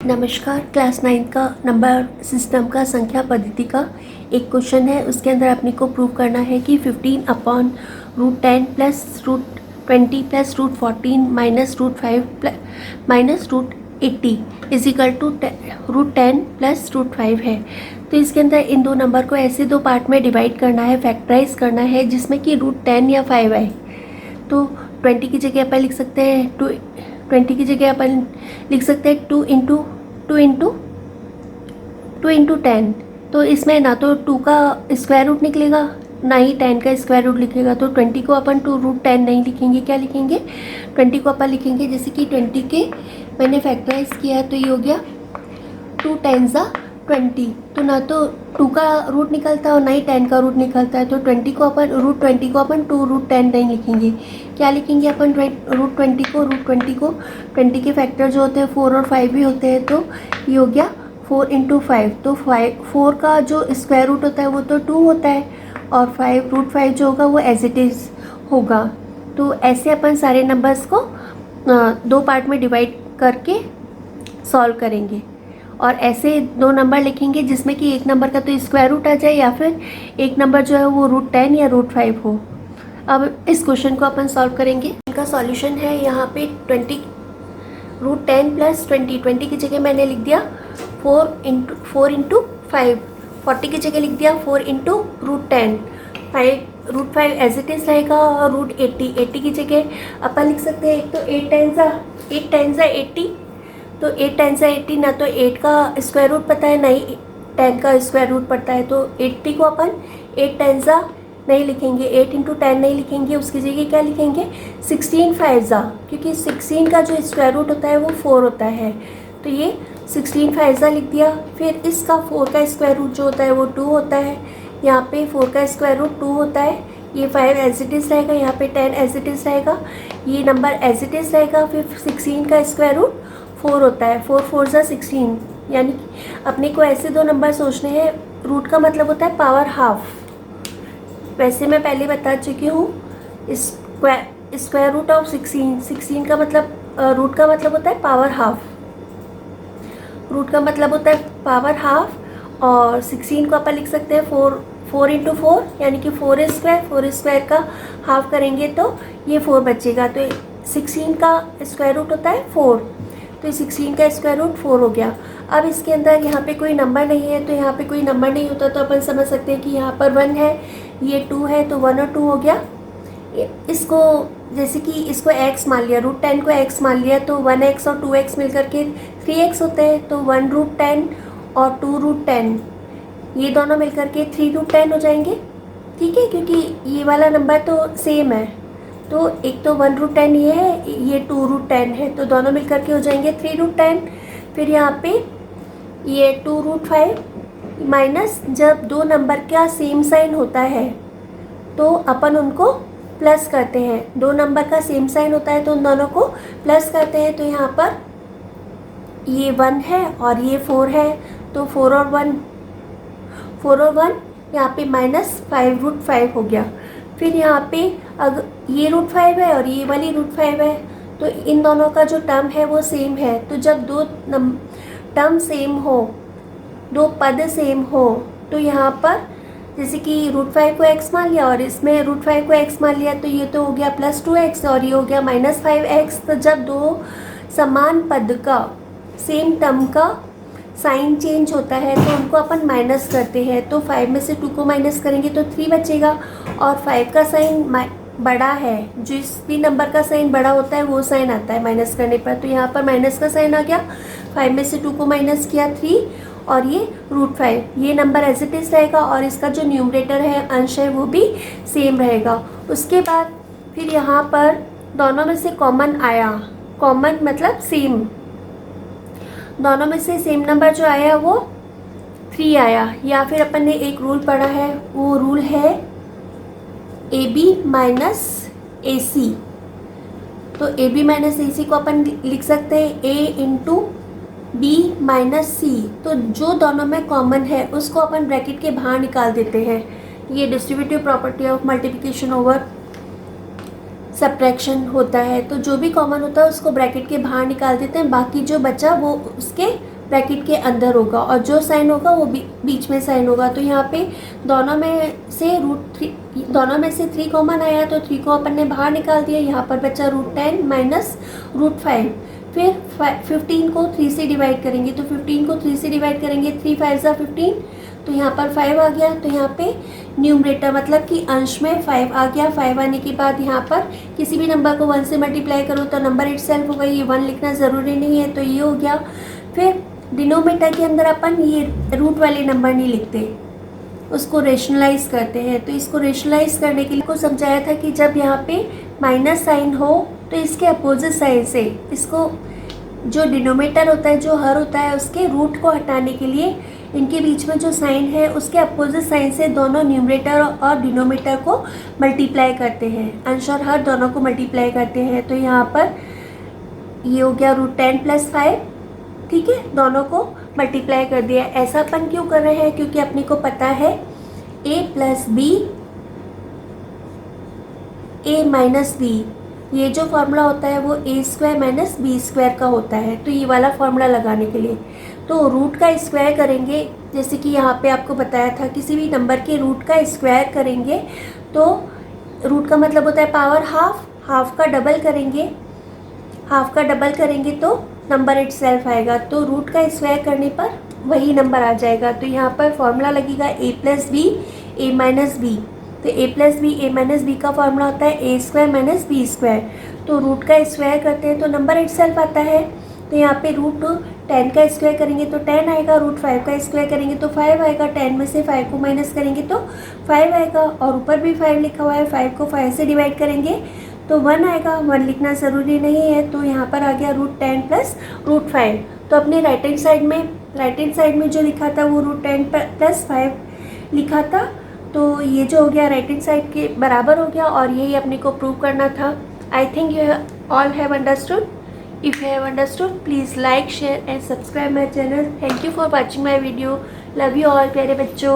नमस्कार। क्लास 9 का number system का संख्या पद्धति का एक क्वेश्चन है। उसके अंदर अपने को प्रूव करना है कि 15/√10 plus √20 plus √14 minus √5 minus √80 is equal to √10 plus √5 है। तो इसके अंदर इन दो नंबर को ऐसे दो पार्ट में डिवाइड करना है, फैक्टराइज करना है, जिसमें कि √10 या 5 आए। तो 20 की जगह अपन लिख सकते हैं 20 की जगह अपन लिख सकते हैं 2 इंटू 10। तो इसमें ना तो 2 का स्क्वायर रूट निकलेगा, ना ही 10 का स्क्वायर रूट लिखेगा। तो 20 को अपन 2√10 नहीं लिखेंगे, क्या लिखेंगे? 20 को अपन लिखेंगे जैसे कि 20 के मैंने फैक्टराइज किया तो ये हो गया 2 10 20। तो ना तो 2 का रूट निकलता है और ना ही 10 का रूट निकलता है। तो 20 को अपन √20 को अपन 2√10 नहीं लिखेंगे, क्या लिखेंगे अपन? √20 को 20 के फैक्टर जो होते हैं 4 और 5 भी होते हैं। तो ये हो गया 4 इंटू 5। तो 4 का जो स्क्वायर रूट होता है वो तो 2 होता है, और 5 जो होगा वो एज इट इज़ होगा। तो ऐसे अपन सारे नंबर्स को दो पार्ट में डिवाइड करके सॉल्व करेंगे, और ऐसे दो नंबर लिखेंगे जिसमें कि एक नंबर का तो स्क्वायर रूट आ जाए, या फिर एक नंबर जो है वो √10 या √5 हो। अब इस क्वेश्चन को अपन सॉल्व करेंगे। इनका सॉल्यूशन है यहाँ पे 20 √10 प्लस 20 की जगह मैंने लिख दिया 4 इंटू 5, 40 की जगह लिख दिया 4 इंटू √10, 5 एज इट इज़ रहेगा, और √80 की जगह अपन लिख सकते हैं। एक तो 8 10 80, तो 8 10 80, ना तो 8 का स्क्वायर रूट पता है, ना ही 10 का स्क्वायर रूट पता है। तो 80 को अपन 8 10 नहीं लिखेंगे, 8 इंटू 10 नहीं लिखेंगे, उसकी जगह क्या लिखेंगे? 16 5, क्योंकि 16 का जो स्क्वायर रूट होता है वो 4 होता है। तो ये 16 5 लिख दिया। फिर इसका 4 का स्क्वायर रूट जो होता है वो 2 होता है। यहाँ पे 4 का स्क्वायर रूट 2 होता है। ये 5 एज इट इज़ रहेगा, यहाँ पे 10 एज इट इज़ रहेगा, ये नंबर एज इट इज़ रहेगा। फिर 16 का स्क्वायर रूट 4 होता है, 4 4 16। यानी कि अपने को ऐसे दो नंबर सोचने हैं। रूट का मतलब होता है पावर हाफ। वैसे मैं पहले बता चुकी हूँ, स्क्वायर रूट ऑफ 16 का मतलब रूट का मतलब होता है पावर हाफ। रूट का मतलब होता है पावर हाफ, और 16 को अपन लिख सकते हैं 4 इंटू 4, यानी कि 4 स्क्वायर का हाफ करेंगे तो ये 4 बचेगा। तो 16 का स्क्वायर रूट होता है 4, तो 16 का स्क्वायर रूट 4 हो गया। अब इसके अंदर यहाँ पे कोई नंबर नहीं है, तो यहाँ पे कोई नंबर नहीं होता तो अपन समझ सकते हैं कि यहाँ पर 1 है, ये 2 है, तो 1 और 2 हो गया। इसको जैसे कि इसको x मान लिया, √10 को x मान लिया, तो 1x और 2x मिल करके 3x होते हैं। तो 1√10 और 2√10 ये दोनों मिल करके 3√10 हो जाएंगे। ठीक है, क्योंकि ये वाला नंबर तो सेम है। तो एक तो 1√10 ये है, ये 2√10 है, तो दोनों मिल करके हो जाएंगे 3√10। फिर यहाँ पे ये 2√5 माइनस, जब दो नंबर का सेम साइन होता है तो अपन उनको प्लस करते हैं। दो नंबर का सेम साइन होता है तो उन दोनों को प्लस करते हैं। तो यहाँ पर ये 1 है और ये 4 है, तो 4 और 1 यहाँ पे माइनस 5√5 हो गया। फिर यहाँ पे अगर ये √5 है और ये वाली √5 है, तो इन दोनों का जो टर्म है वो सेम है। तो जब दो टर्म सेम हो, दो पद सेम हो, तो यहाँ पर जैसे कि √5 को x मान लिया और इसमें √5 को x मान लिया, तो ये तो हो गया +2x और ये हो गया -5x। तो जब दो समान पद का, सेम टर्म का साइन चेंज होता है तो उनको अपन माइनस करते हैं। तो 5 में से 2 को माइनस करेंगे तो 3 बचेगा, और 5 का साइन बड़ा है, जिस भी नंबर का साइन बड़ा होता है वो साइन आता है माइनस करने पर। तो यहाँ पर माइनस का साइन आ गया, 5 में से 2 को माइनस किया 3, और ये √5, ये नंबर एज इट इज़ रहेगा, और इसका जो न्यूमरेटर है, अंश है, वो भी सेम रहेगा। उसके बाद फिर यहाँ पर दोनों में से कॉमन आया, कॉमन मतलब सेम, दोनों में से सेम नंबर जो आया वो 3 आया। या फिर अपन ने एक रूल पढ़ा है, वो रूल है AB माइनस AC। तो AB माइनस AC को अपन लिख सकते हैं A into B minus C। तो जो दोनों में कॉमन है उसको अपन ब्रैकेट के बाहर निकाल देते हैं। ये distributive property of multiplication over subtraction होता है। तो जो भी कॉमन होता है उसको ब्रैकेट के बाहर निकाल देते हैं, बाकी जो बचा वो उसके ब्रैकेट के अंदर होगा और जो साइन होगा वो बीच में साइन होगा। तो यहाँ पे दोनों में से 3 कॉमन आया तो 3 को अपन ने बाहर निकाल दिया। यहाँ पर बचा √10 माइनस √5। फिर 15 को 3 से डिवाइड करेंगे तो 15 को 3 से डिवाइड करेंगे, 3 5 ज़ा 15, तो यहाँ पर 5 आ गया। तो यहाँ पे न्यूमरेटर मतलब कि अंश में 5 आ गया। 5 आने के बाद यहाँ पर किसी भी नंबर को 1 से मल्टीप्लाई करो तो नंबर इटसेल्फ होगा, ये 1 लिखना ज़रूरी नहीं है, तो ये हो गया। फिर डिनोमिनेटर के अंदर अपन ये रूट वाले नंबर नहीं लिखते, उसको रेशनलाइज करते हैं। तो इसको रेशनलाइज करने के लिए को समझाया था कि जब यहाँ पे माइनस साइन हो तो इसके अपोजिट साइन से इसको जो डिनोमिनेटर होता है, जो हर होता है, उसके रूट को हटाने के लिए इनके बीच में जो साइन है उसके अपोजिट साइन से दोनों न्यूमरेटर और डिनोमिनेटर को मल्टीप्लाई करते हैं, अंश और हर दोनों को मल्टीप्लाई करते हैं। तो यहाँ पर ये हो गया √10 + 5, ठीक है, दोनों को मल्टीप्लाई कर दिया। ऐसा अपन क्यों कर रहे हैं, क्योंकि अपने को पता है a + b a - b, ये जो फार्मूला होता है वो a² - b² का होता है। तो ये वाला फार्मूला लगाने के लिए तो रूट का स्क्वायर करेंगे, जैसे कि यहाँ पे आपको बताया था किसी भी नंबर के रूट का स्क्वायर करेंगे तो रूट का मतलब होता है पावर हाफ, हाफ का डबल करेंगे, हाफ का डबल करेंगे तो नंबर इटसेल्फ आएगा। तो रूट का स्क्वायर करने पर वही नंबर आ जाएगा। तो यहाँ पर फॉर्मूला लगेगा a + b a - b। तो a + b a - b का फॉर्मूला होता है a² - b²। तो रूट का स्क्वायर करते हैं तो नंबर इटसेल्फ आता है। तो यहाँ पे √10 का स्क्वायर करेंगे तो 10 आएगा, √5 का स्क्वायर करेंगे तो 5 आएगा, 10 में से 5 को माइनस करेंगे तो 5 आएगा, और ऊपर भी 5 लिखा हुआ है, 5 को 5 से डिवाइड करेंगे तो 1 आएगा, 1 लिखना ज़रूरी नहीं है। तो यहाँ पर आ गया √10 + √5। तो अपने राइट हैंड साइड में जो लिखा था वो √10 + 5 लिखा था, तो ये जो हो गया राइट हैंड साइड के बराबर हो गया, और यही अपने को प्रूव करना था। I think you all have understood. If you have understood, please like, share and subscribe my channel. Thank you for watching my video. Love you all प्यारे बच्चों।